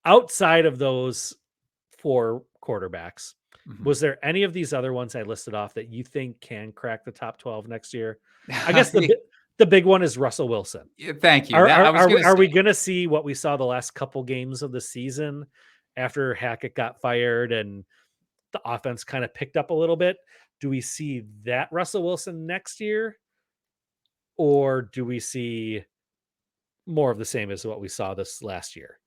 outside of those 4 quarterbacks, Mhm. was there any of these other ones I listed off that you think can crack the top 12 next year? I guess the big one is Russell Wilson. Yeah, thank you. Are That I are was are we gonna are say. we gonna see what we saw the last couple games of the season after Hackett got fired and the offense kind of picked up a little bit? Do we see that Russell Wilson next year? Or do we see more of the same as what we saw this last year?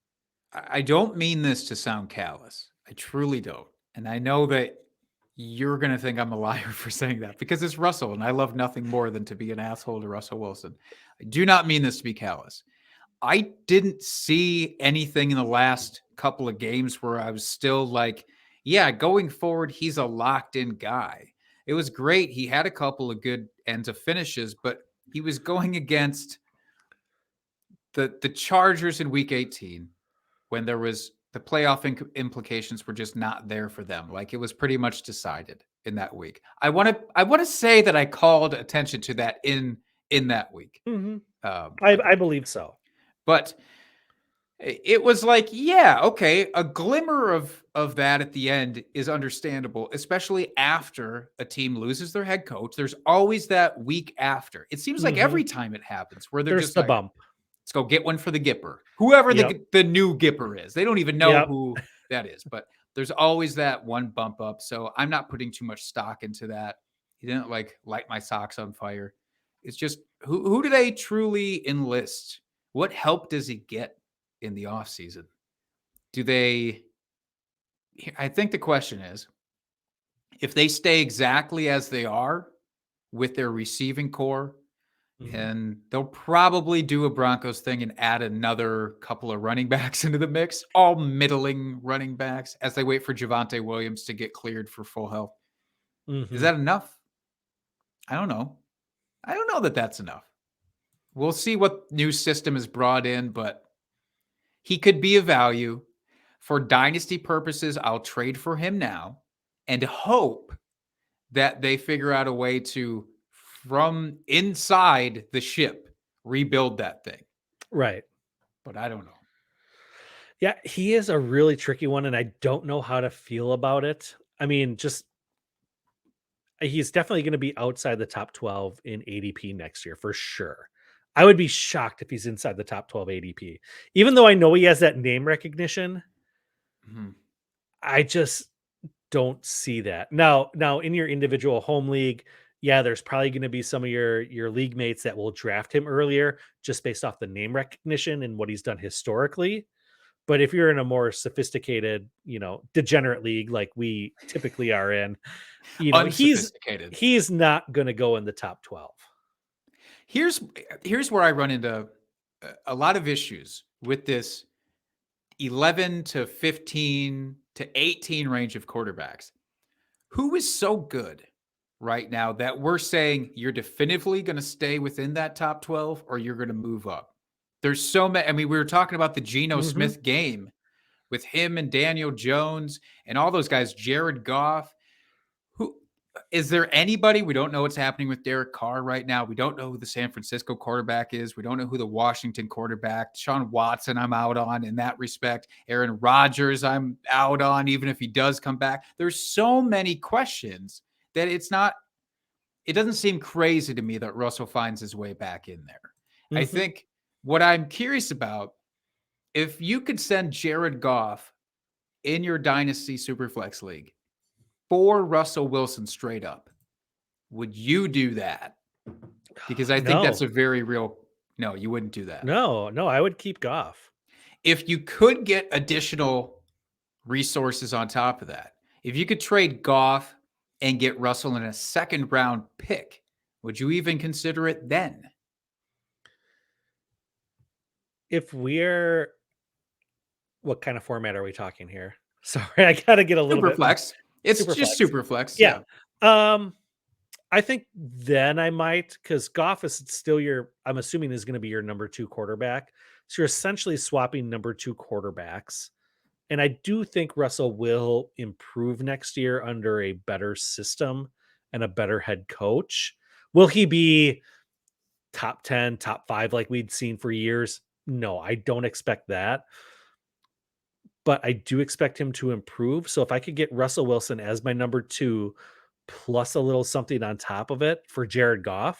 I don't mean this to sound callous. I truly don't. And I know that you're going to think I'm a liar for saying that because it's Russell and I love nothing more than to be an asshole to Russell Wilson. I do not mean this to be callous. I didn't see anything in the last couple of games where I was still like, yeah, going forward, he's a locked in guy. It was great. He had a couple of good ends of finishes, but he was going against the Chargers in week 18 when there was the playoff implications were just not there for them. Like it was pretty much decided in that week. I want to say that I called attention to that in that week. Mhm. Um, I believe so. but it was like, yeah, okay, a glimmer of that at the end is understandable, especially after a team loses their head coach. There's always that week after. It seems like Mhm. every time it happens where they're There's just the like, bump. let's go get one for the Gipper. Whoever Yep. the new Gipper is. They don't even know Yep. who that is, but there's always that one bump up. So I'm not putting too much stock into that. He didn't like light my socks on fire. It's just who do they truly enlist? What help does he get in the offseason? Do they I think the question is if they stay exactly as they are with their receiving core, Mhm. and they'll probably do a Broncos thing and add another couple of running backs into the mix, all middling running backs as they wait for Javonte Williams to get cleared for full health. Is Mhm. that enough? I don't know. I don't know that that's enough. We'll see what new system is brought in, but he could be a value. For dynasty purposes, I'll trade for him now and hope that they figure out a way to, from inside the ship, rebuild that thing. Right. But I don't know. Yeah, he is a really tricky one, and I don't know how to feel about it. I mean, just he's definitely gonna be outside the top 12 in ADP next year for sure. I would be shocked if he's inside the top 12 ADP. Even though I know he has that name recognition, Mhm. I just don't see that. Now in your individual home league, yeah, there's probably going to be some of your league mates that will draft him earlier just based off the name recognition and what he's done historically. But if you're in a more sophisticated, degenerate league like we typically are in, he's Unsophisticated. he's not going to go in the top 12. Here's here's where I run into a lot of issues with this 11 to 15 to 18 range of quarterbacks. Who is so good right now that we're saying you're definitively going to stay within that top 12 or you're going to move up? There's so many. I mean, we were talking about the Geno Mhm. Smith game with him and Daniel Jones and all those guys, Jared Goff. Who is there anybody? We don't know what's happening with Derek Carr right now. We don't know who the San Francisco quarterback is. We don't know who the Washington quarterback, Sean Watson, I'm out on in that respect. Aaron Rodgers, I'm out on, even if he does come back. There's so many questions that it doesn't seem crazy to me that Russell finds his way back in there. I Mhm. think what I'm curious about, if you could send Jared Goff in your Dynasty Superflex League for Russell Wilson straight up, would you do that? Because I think that's No. a very real no, you wouldn't do that. No, no, I would keep Goff. If you could get additional resources on top of that, if you could trade Goff and get Russell in a second round pick, would you even consider it then? If we're what kind of format are we talking here? Sorry, I got to get a little bit Superflex. It's super just flex. Superflex, Yeah. yeah. Um I think then I might, because Goff is still I'm assuming is going to be your number two quarterback. So you're essentially swapping number two quarterbacks. And I do think Russell will improve next year under a better system and a better head coach. Will he be top 10, top five like we'd seen for years? No, I don't expect that. but I do expect him to improve. So if I could get Russell Wilson as my number 2 plus a little something on top of it for Jared Goff,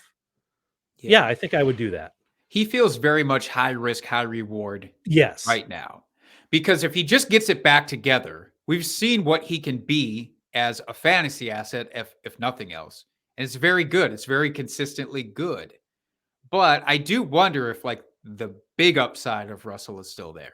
Yeah. yeah, I think I would do that. He feels very much high risk, high reward Yes. right now. Because if he just gets it back together, we've seen what he can be as a fantasy asset, if nothing else. And it's very good. It's very consistently good. But I do wonder if like the big upside of Russell is still there.